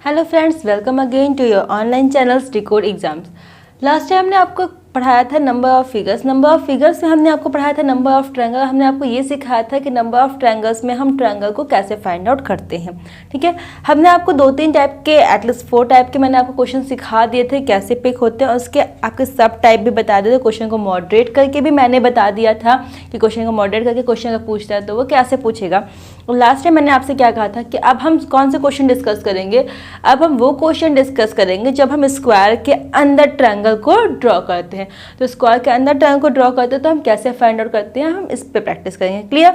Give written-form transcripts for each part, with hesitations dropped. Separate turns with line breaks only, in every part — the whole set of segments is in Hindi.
Hello friends, welcome again to your online channels decode exams. Last time हमने आपको पढ़ाया था number of figures. Number of figures में हमने आपको पढ़ाया था नंबर ऑफ ट्रायंगल। हमने आपको ये सिखाया था कि नंबर ऑफ ट्रायंगल्स में हम ट्रायंगल को कैसे फाइंड आउट करते हैं। ठीक है, हमने आपको 2-3 टाइप के, एटलीस्ट 4 टाइप के मैंने आपको क्वेश्चन सिखा दिए थे कैसे पिक होते हैं, और उसके आपके सब टाइप भी बता दिए थे। क्वेश्चन को मॉडरेट करके भी मैंने बता दिया था कि क्वेश्चन को मॉडरेट करके क्वेश्चन अगर पूछता है तो वो कैसे पूछेगा। और लास्ट टाइम मैंने आपसे क्या कहा था कि अब हम कौन से क्वेश्चन डिस्कस करेंगे। अब हम वो क्वेश्चन डिस्कस करेंगे जब हम स्क्वायर के अंदर ट्रायंगल को ड्रॉ करते हैं। तो स्क्वायर के अंदर ट्रायंगल को ड्रॉ करते हैं तो हम कैसे फाइंड आउट करते हैं, हम इस पे प्रैक्टिस करेंगे। क्लियर?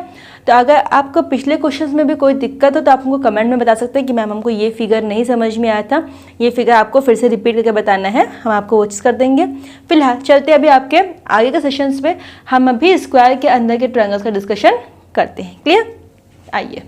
तो अगर आपको पिछले क्वेश्चंस में भी कोई दिक्कत हो तो आप हमको कमेंट में बता सकते हैं कि मैम हमको ये फिगर नहीं समझ में आया था, ये फिगर आपको फिर से रिपीट करके बताना है, हम आपको वो चीज़ कर देंगे। फिलहाल चलते अभी आपके आगे के सेशंस पे, हम अभी स्क्वायर के अंदर के ट्रायंगल्स का डिस्कशन करते हैं। क्लियर? आइए,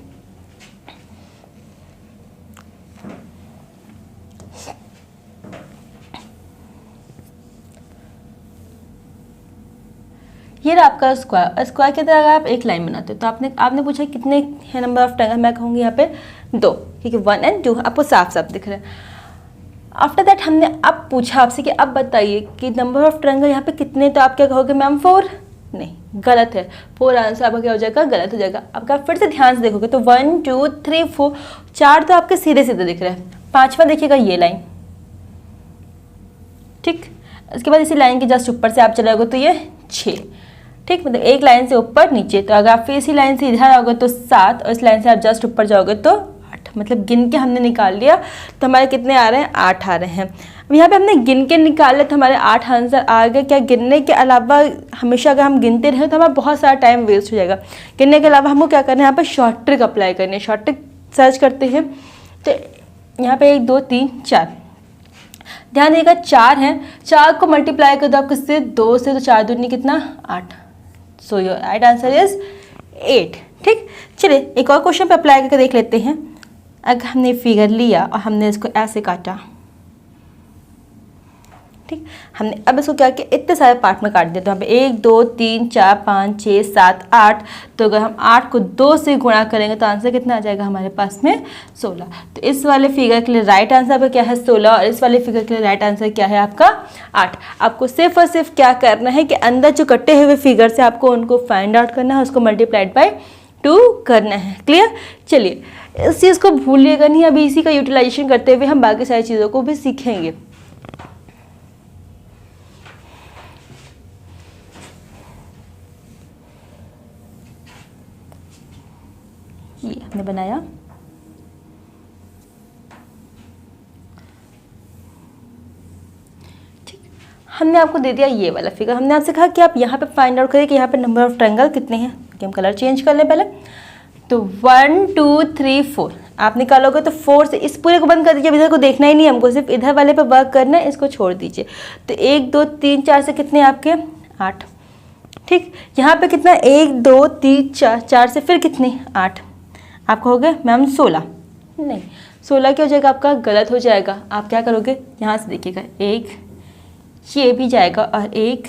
ये रहा आपका स्क्वायर। स्क्वायर की तरह अगर आप एक लाइन बनाते हो तो आपने पूछा कितने है नंबर ऑफ ट्रायंगल। मैं कहूँगी यहाँ पे 2, क्योंकि 1 और 2 आपको साफ साफ दिख रहा है। आफ्टर दैट हमने अब पूछा आपसे कि अब बताइए कि नंबर ऑफ ट्रायंगल यहाँ पे कितने, तो आप क्या कहोगे मैम 4? नहीं, गलत है। 4 आंसर आपका क्या हो जाएगा, गलत हो जाएगा। आपका फिर से ध्यान से देखोगे तो 1 2 3 4 4 तो आपके सीधे सीधे दिख रहे हैं। 5वां देखिएगा ये लाइन, ठीक। इसके बाद इसी लाइन के जस्ट ऊपर से आप चले जाओगे तो ये 6, ठीक। मतलब एक लाइन से ऊपर नीचे। तो अगर आप फिर इसी लाइन से इधर आओगे तो 7, और इस लाइन से आप जस्ट ऊपर जाओगे तो 8। मतलब गिन के हमने निकाल लिया तो हमारे कितने आ रहे हैं, 8 आ रहे हैं। अब यहाँ पे हमने गिन के निकाले तो हमारे 8 आंसर आ गए। क्या गिनने के अलावा हमेशा अगर हम गिनते रहे तो हमारा बहुत सारा टाइम वेस्ट हो जाएगा। गिनने के अलावा हमको क्या करना है, यहाँ पर शॉर्ट ट्रिक अप्लाई करनी है। शॉर्ट ट्रिक सर्च करते हैं तो यहाँ पे 1 2 3 4, ध्यान देगा 4 है। 4 को मल्टीप्लाई कर दो आप किससे, 2 से, तो 4 दूनी कितना, 8। So your right answer is 8। ठीक, चलिए एक और क्वेश्चन पे अप्लाई करके देख लेते हैं। अगर हमने फिगर लिया और हमने इसको ऐसे काटा, ठीक, हमने अब इसको क्या किया, इतने सारे पार्ट में काट दिया। तो यहाँ पे 1 2 3 4 5 6 7 8। तो अगर हम 8 को 2 से गुणा करेंगे तो आंसर कितना आ जाएगा हमारे पास में, 16। तो इस वाले फिगर के लिए राइट आंसर आपका क्या है, 16, और इस वाले फिगर के लिए राइट आंसर क्या है आपका, 8। आपको सिर्फ और सिर्फ क्या करना है कि अंदर जो कटे हुए फिगर से आपको उनको फाइंड आउट करना है, उसको मल्टीप्लाइड बाय 2 करना है। क्लियर? चलिए, इस चीज़ को भूलिएगा नहीं। अभी इसी का यूटिलाइजेशन करते हुए हम बाकी सारी चीज़ों को भी सीखेंगे। ये हमने बनाया, ठीक। हमने आपको दे दिया ये वाला फिगर। हमने आपसे कहा कि आप यहाँ पे फाइंड आउट करें कि यहाँ पे नंबर ऑफ ट्रायंगल कितने हैं। कि हम कलर चेंज कर लें पहले। तो 1 2 3 4 आप निकालोगे तो 4 से इस पूरे को बंद कर दीजिए। इधर को देखना ही नहीं हमको, सिर्फ इधर वाले पे वर्क करना है, इसको छोड़ दीजिए। तो 1 2 3 4 से कितने आपके, 8, ठीक। यहाँ पे कितना, 1 2 3 4, 4 से फिर कितने, 8। आपको हो गया मैम 16? नहीं, 16 क्या हो जाएगा आपका, गलत हो जाएगा। आप क्या करोगे, यहाँ से देखिएगा, एक ये भी जाएगा और एक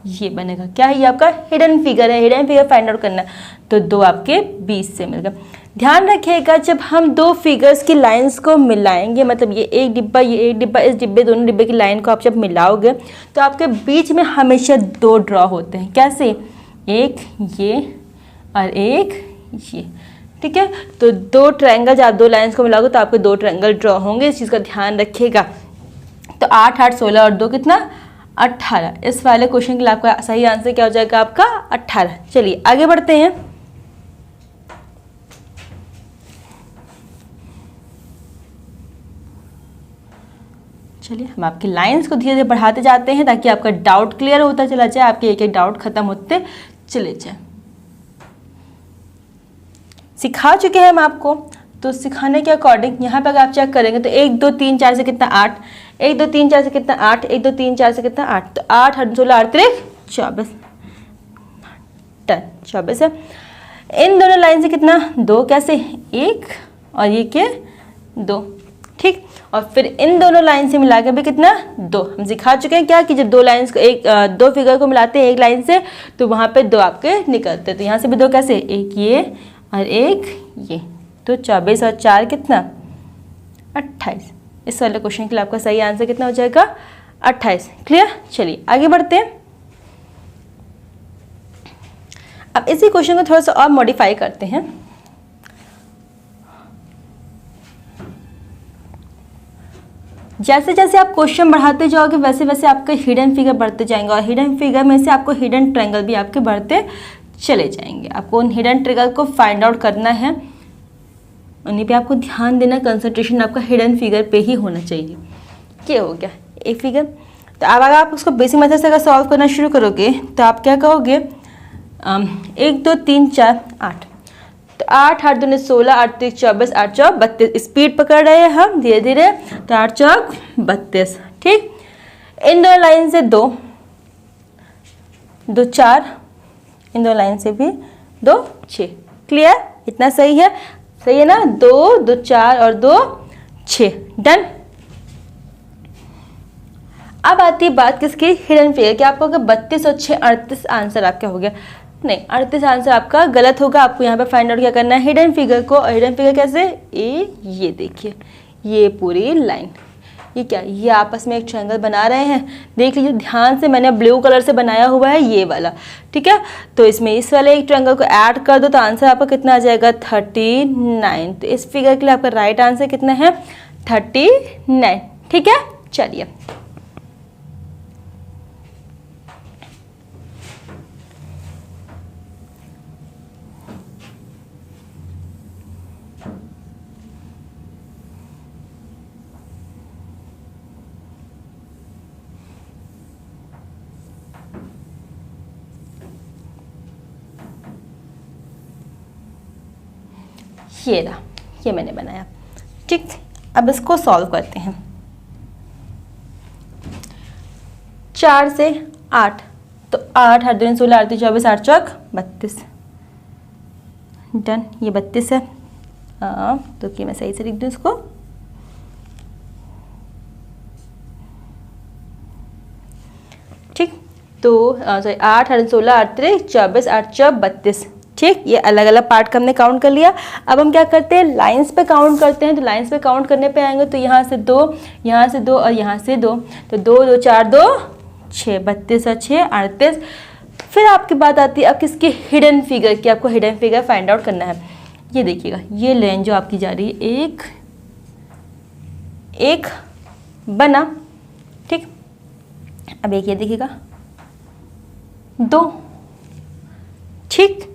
ये बनेगा। क्या है, ये आपका हिडन फिगर है। हिडन फिगर फाइंड आउट करना है। तो 2 आपके 20 से मिल गया। ध्यान रखिएगा, जब हम 2 फिगर्स की लाइंस को मिलाएंगे, मतलब ये एक डिब्बा, ये एक डिब्बा, इस डिब्बे, दोनों डिब्बे की लाइन को आप जब मिलाओगे तो आपके बीच में हमेशा 2 ड्रॉ होते हैं। कैसे, एक ये और एक ये, ठीक है। तो 2 ट्रायंगल, जब आप 2 लाइंस को मिलाओगे तो आपके 2 ट्रायंगल ड्रॉ होंगे। इस चीज़ का ध्यान रखिएगा। तो 8 8 16 और 2 कितना, 18। इस वाले क्वेश्चन के लिए आपका सही आंसर क्या हो जाएगा, आपका 18। चलिए आगे बढ़ते हैं। चलिए हम आपकी लाइंस को धीरे धीरे बढ़ाते जाते हैं ताकि आपका डाउट क्लियर होता चला जाए, आपके एक एक डाउट खत्म होते चले जाए। सिखा चुके हैं हम आपको, तो सिखाने के अकॉर्डिंग यहाँ पे अगर आप चेक करेंगे तो 1 2 3 4 से कितना, 8। 1 2 3 4 से कितना, 8। 1 2 3 4 से कितना, 8। तो 8 8 16 8 3 24, डन, 24 है। इन दोनों लाइन से कितना, 2, कैसे, 1 और ये क्या, 2, ठीक। और फिर इन दोनों लाइन से मिला के भी कितना, 2। हम सिखा चुके हैं क्या कि जब 2 लाइंस को, 2 फिगर को मिलाते हैं एक लाइन से तो वहाँ पे 2 आपके निकलते हैं। तो यहाँ से भी 2 कैसे, एक ये और एक ये। तो 24 और 4 कितना, 28। इस वाले क्वेश्चन के लिए आपका सही आंसर कितना हो जाएगा? 28। क्लियर? चलिए आगे बढ़ते हैं। अब इसी क्वेश्चन को थोड़ा सा और मॉडिफाई करते हैं। जैसे जैसे आप क्वेश्चन बढ़ाते जाओगे वैसे वैसे आपके हिडन फिगर बढ़ते जाएंगे और हिडन फिगर में से आपको हिडन ट्रायंगल भी आपके बढ़ते चले जाएंगे। आपको उन हिडन ट्रायंगल को फाइंड आउट करना है, उन्हीं पे आपको ध्यान देना, कंसंट्रेशन आपका हिडन फिगर पे ही होना चाहिए। क्या हो गया? एक फिगर। तो अब अगर आप उसको बेसिक मेथड से अगर सॉल्व करना शुरू करोगे तो आप क्या कहोगे? 1 2 3 4 8। तो 8 8 2 16, 8 3 24, 8 4 32। स्पीड पकड़ रहे हैं हम धीरे धीरे। तो 8 4 32। ठीक। इन दो लाइन से 2 2 4, इन दो लाइन से भी 2 6। क्लियर? इतना सही है? सही है ना? 2 2 4 और 2 6। डन। अब आती है बात किसकी? हिडन फिगर की। आपको अगर 32 और 6 38 आंसर आपका हो गया। नहीं, 38 आंसर आपका गलत होगा। आपको यहाँ पे फाइंड आउट क्या करना है? हिडन फिगर को। हिडन फिगर कैसे? ये देखिए, ये पूरी लाइन, ये क्या, ये आपस में एक ट्रायंगल बना रहे हैं। देख लीजिए ध्यान से, मैंने ब्लू कलर से बनाया हुआ है ये वाला। ठीक है, तो इसमें इस वाले एक ट्रायंगल को ऐड कर दो तो आंसर आपका कितना आ जाएगा? 39। तो इस फिगर के लिए आपका राइट आंसर कितना है? 39। ठीक है, चलिए ये रहा, ये मैंने बनाया। ठीक, अब इसको सॉल्व करते हैं। 4 से 8, तो 8 8 2 16, 8 24, 8 4 32। डन। ये 32 है। तो कि मैं सही से लिख दूँ इसको। ठीक, तो 8 8 16, 8 3 24, 8 4 32। ठीक, ये अलग अलग पार्ट का हमने काउंट कर लिया। अब हम क्या करते हैं? लाइंस पे काउंट करते हैं। तो लाइंस पे काउंट करने पे आएंगे तो यहाँ से 2, यहाँ से 2 और यहाँ से 2। तो 2 2 4 2 6, 32 और 6 38। फिर आपकी बात आती है अब किसकी? हिडन फिगर की। आपको हिडन फिगर फाइंड आउट करना है। ये देखिएगा, ये लाइन जो आपकी जा रही है, एक एक बना। ठीक, अब एक ये देखिएगा, 2। ठीक,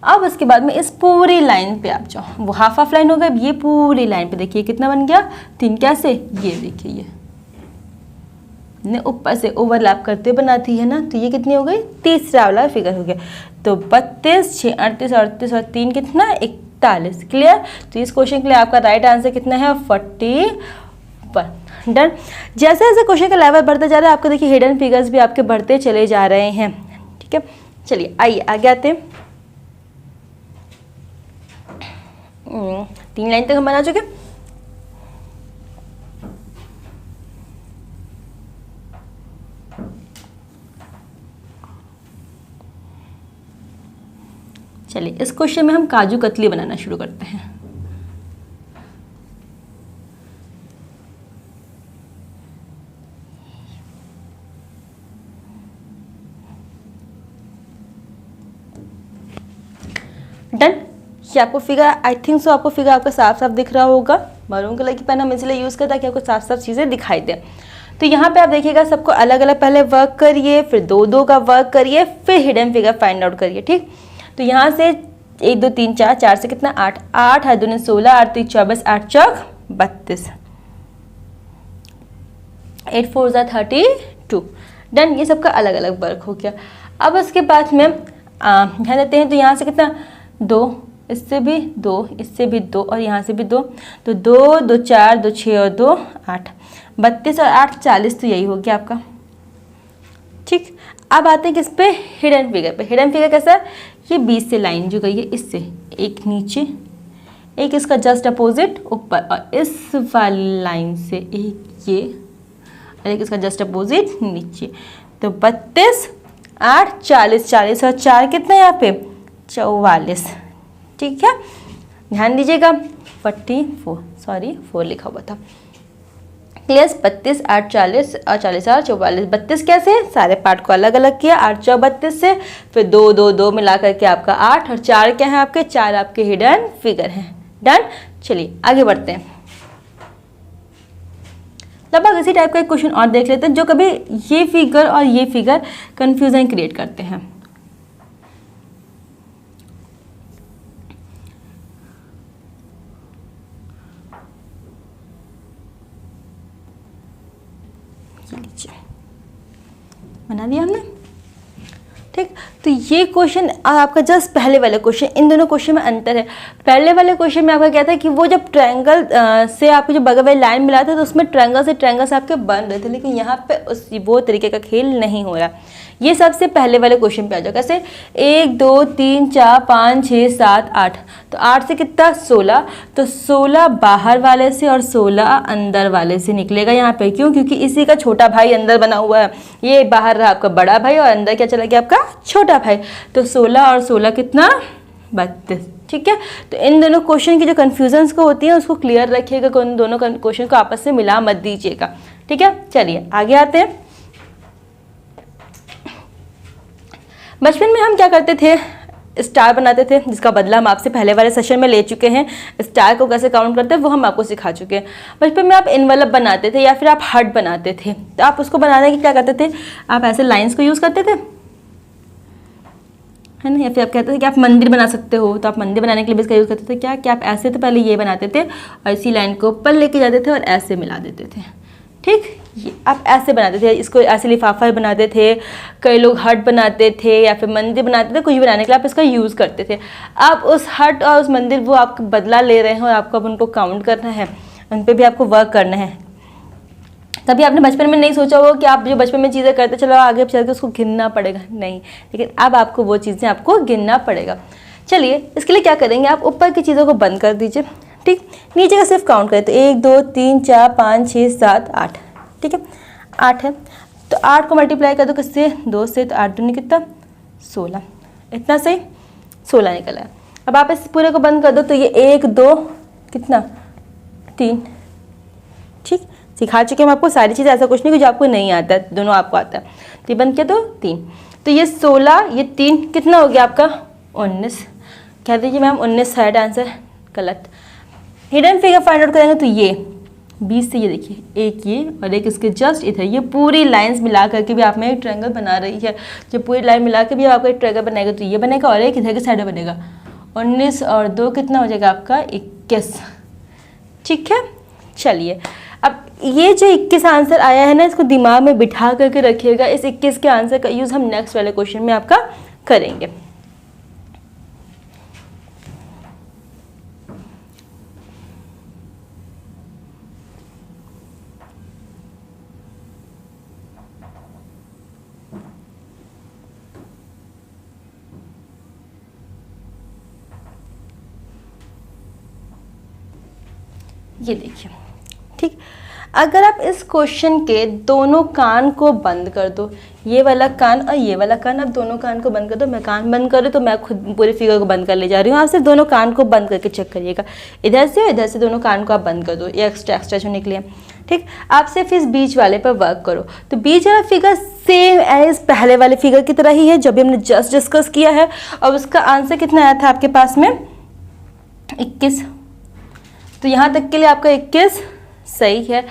अब उसके बाद में इस पूरी लाइन पे आप जाओ, वो हाफ हाफ लाइन हो गया। ये पूरी लाइन पे देखिए कितना बन गया? 3। कैसे? ये देखिए, ये ने ऊपर से ओवरलैप करते बनाती है ना, तो ये कितनी हो गई? तीसरा वाला फिगर हो गया। तो 32 6 38 38 और 3 कितना? 41। क्लियर? तो इस क्वेश्चन के लिए आपका राइट आंसर कितना है? 41। डन। जैसे जैसे क्वेश्चन का लेवल बढ़ता जा रहा है आपको देखिए हिडन फिगर्स भी आपके बढ़ते चले जा रहे हैं। ठीक है, चलिए आइए आगे आते हैं। 3 लाइन तक हम बना चुके। चलिए इस क्वेश्चन में हम काजू कतली बनाना शुरू करते हैं। डन। ये आपको फिगर, आई थिंक सो आपको फिगर आपका साफ साफ दिख रहा होगा। मरून कलर की पेन हम इसलिए यूज़ करते हैं ताकि आपको साफ साफ चीज़ें दिखाई दे। तो यहाँ पे आप देखिएगा सबको अलग अलग पहले वर्क करिए, फिर 2 2 का वर्क करिए, फिर हिडन फिगर फाइंड आउट करिए। ठीक, तो यहाँ से 1 2 3 4, 4 से कितना? 8 8 8 2 16, 8 3 24, 8 4 32, 8 4 32। डन। ये सबका अलग अलग वर्क हो गया। अब उसके बाद में ध्यान देते हैं, तो यहाँ से कितना? 2, इससे भी 2, इससे भी 2 और यहाँ से भी 2। तो 2 2 4 2 6 और 2 8, 32 और 8 40। तो यही हो गया आपका। ठीक, अब आते हैं किस पे? हिडन फिगर पे। हिडन फिगर कैसा? ये 20 से लाइन जो गई है इससे एक नीचे, एक इसका जस्ट अपोजिट ऊपर, और इस वाली लाइन से एक ये और एक इसका जस्ट अपोजिट नीचे। तो 32 8 40, 40 और 4 कितना है यहाँ पे? 44। ठीक है, ध्यान दीजिएगा 44, सॉरी 4 लिखा हुआ था। क्लियर? 32, 8 40 और 40 और 44, 32 कैसे? सारे पार्ट को अलग अलग किया, 8 चौ 32 से, फिर 2 2 2 मिला करके आपका 8 और 4 क्या है आपके? 4 आपके हिडन फिगर हैं। डन? चलिए आगे बढ़ते हैं। लगभग इसी टाइप का एक क्वेश्चन और देख लेते हैं जो कभी ये फिगर और ये फिगर कंफ्यूजन क्रिएट करते हैं। बना दिया हमने, ठीक। तो ये क्वेश्चन आपका जस्ट पहले वाले क्वेश्चन, इन दोनों क्वेश्चन में अंतर है। पहले वाले क्वेश्चन में आपका क्या था कि वो जब ट्रायंगल से आपको जो बगल वाली लाइन मिला था तो उसमें ट्रायंगल से ट्रायंगल आपके बन रहे थे, लेकिन यहाँ पे उस वो तरीके का खेल नहीं हो रहा। ये सबसे पहले वाले क्वेश्चन पे आ जाओ। कैसे? 1 2 3 4 5 6 7 8, तो 8 से कितना? 16, तो 16 बाहर वाले से और 16 अंदर वाले से निकलेगा यहाँ पे। क्यों? क्योंकि इसी का छोटा भाई अंदर बना हुआ है, ये बाहर रहा आपका बड़ा भाई और अंदर क्या चला गया आपका छोटा भाई। तो 16 और 16 कितना? 32, ठीक है। तो इन दोनों क्वेश्चन की जो कन्फ्यूजन्स को होती है उसको क्लियर रखिएगा, उन दोनों क्वेश्चन को आपस में मिला मत दीजिएगा, ठीक है। चलिए आगे आते हैं। बचपन में हम क्या करते थे? स्टार बनाते थे, जिसका बदला हम आपसे पहले वाले सेशन में ले चुके हैं। स्टार को कैसे काउंट करते हैं वो हम आपको सिखा चुके हैं। बचपन में आप इन्वेलप बनाते थे या फिर आप हार्ट बनाते थे, तो आप उसको बनाने के क्या करते थे? आप ऐसे लाइंस को यूज़ करते थे, है ना। या फिर आप कहते थे कि आप मंदिर बना सकते हो, तो आप मंदिर बनाने के लिए भी इसका यूज़ करते थे। क्या कि आप ऐसे तो पहले ये बनाते थे और इसी लाइन को ऊपर लेके जाते थे और ऐसे मिला देते थे, ठीक। ये आप ऐसे बनाते थे, इसको ऐसे लिफाफा बनाते थे, कई लोग हट बनाते थे या फिर मंदिर बनाते थे। कुछ भी बनाने के लिए आप इसका यूज़ करते थे। आप उस हट और उस मंदिर वो आपका बदला ले रहे हैं और आपको अब उनको काउंट करना है, उन पर भी आपको वर्क करना है। कभी आपने बचपन में नहीं सोचा होगा कि आप जो बचपन में चीज़ें करते चलो आगे चल के उसको गिनना पड़ेगा, नहीं, लेकिन अब आपको वो चीज़ें आपको गिनना पड़ेगा। चलिए इसके लिए क्या करेंगे? आप ऊपर की चीज़ों को बंद कर दीजिए, ठीक। नीचे का सिर्फ काउंट करें, तो 1 2 3 4 5 6 7 8, ठीक है। 8 है, तो 8 को मल्टीप्लाई कर दो किससे? 2 से, तो 8 दूनी कितना? 16, इतना सही, 16 निकला है। अब आप इस पूरे को बंद कर दो, तो ये 1 2 कितना? 3, ठीक। सिखा चुके हम आपको सारी चीज़ें, ऐसा कुछ नहीं कि जो आपको नहीं आता है, दोनों आपको आता है। तो ये बंद किया तो 3, तो ये 16 ये 3 कितना हो गया आपका? 19। कह दीजिए मैम 19 है आंसर, गलत। हिडन फिगर फाइंड आउट करेंगे तो ये 20 से, ये देखिए एक ये और एक इसके जस्ट इधर, ये पूरी लाइंस मिला करके भी आप में एक ट्रायंगल बना रही है। जब पूरी लाइन मिला के भी आपको एक ट्रायंगल बनाएगा तो ये बनेगा और एक इधर के साइड में बनेगा। 19 और 2 कितना हो जाएगा आपका? 21, ठीक है। चलिए अब ये जो 21 आंसर आया है ना, इसको दिमाग में बिठा करके रखिएगा। इस 21 के आंसर का यूज़ हम नेक्स्ट वाले क्वेश्चन में आपका करेंगे। ये देखिए, ठीक। अगर आप इस क्वेश्चन के दोनों कान को बंद कर दो, ये वाला कान और ये वाला कान, आप दोनों कान को बंद कर दो। मैं कान बंद कर रही तो मैं खुद पूरी फिगर को बंद कर ले जा रही हूँ। आप सिर्फ दोनों कान को बंद करके चेक करिएगा, इधर से और इधर से दोनों कान को आप बंद कर दो, ये एक्स्ट्रा जो निकले, ठीक। आप सिर्फ इस बीच वाले पर वर्क करो, तो बीच वाला फिगर सेम एज पहले वाले फिगर की तरह ही है जो भी हमने जस्ट डिस्कस किया है। और उसका आंसर कितना आया था आपके पास में? 21। तो यहाँ तक के लिए आपका 21 सही है।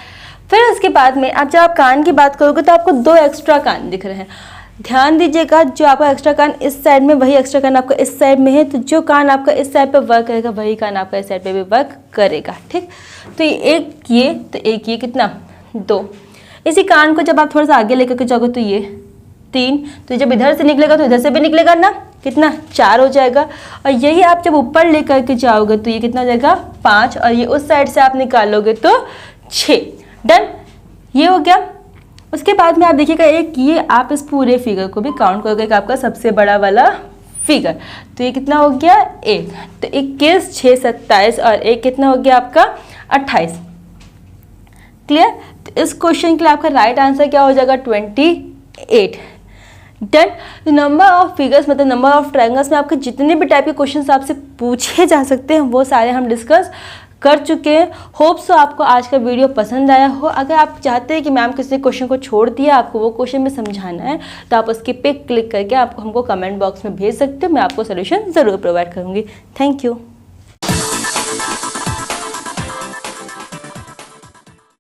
फिर उसके बाद में आप जब आप कान की बात करोगे तो आपको 2 एक्स्ट्रा कान दिख रहे हैं। ध्यान दीजिएगा, जो आपका एक्स्ट्रा कान इस साइड में, वही एक्स्ट्रा कान आपका इस साइड में है। तो जो कान आपका इस साइड पे वर्क करेगा वही कान आपका इस साइड पे भी वर्क करेगा, ठीक। तो एक ये, तो एक ये, कितना? 2। इसी कान को जब आप थोड़ा सा आगे लेकर के जाओगे तो ये 3, तो जब इधर से निकलेगा तो इधर से भी निकलेगा ना, कितना? 4 हो जाएगा। और यही आप जब ऊपर लेकर के जाओगे तो ये कितना हो जाएगा? 5, और ये उस साइड से आप निकालोगे तो 6। डन, ये हो गया। उसके बाद में आप देखिएगा एक ये, आप इस पूरे फिगर को भी काउंट करोगे कि आपका सबसे बड़ा वाला फिगर, तो ये कितना हो गया? 1। तो 21 6 27 और एक कितना हो गया आपका? 28। क्लियर? तो इस क्वेश्चन के लिए आपका राइट आंसर क्या हो जाएगा? 28। डन। नंबर ऑफ फिगर्स मतलब नंबर ऑफ ट्रायंगल्स में आपके जितने भी टाइप के क्वेश्चंस आपसे पूछे जा सकते हैं वो सारे हम डिस्कस कर चुके हैं। होप सो आपको आज का वीडियो पसंद आया हो। अगर आप चाहते हैं कि मैम किसी क्वेश्चन को छोड़ दिया, आपको वो क्वेश्चन में समझाना है, तो आप उसकी पिक क्लिक करके आपको हमको कमेंट बॉक्स में भेज सकते हो। मैं आपको सोल्यूशन ज़रूर प्रोवाइड करूँगी। Thank you.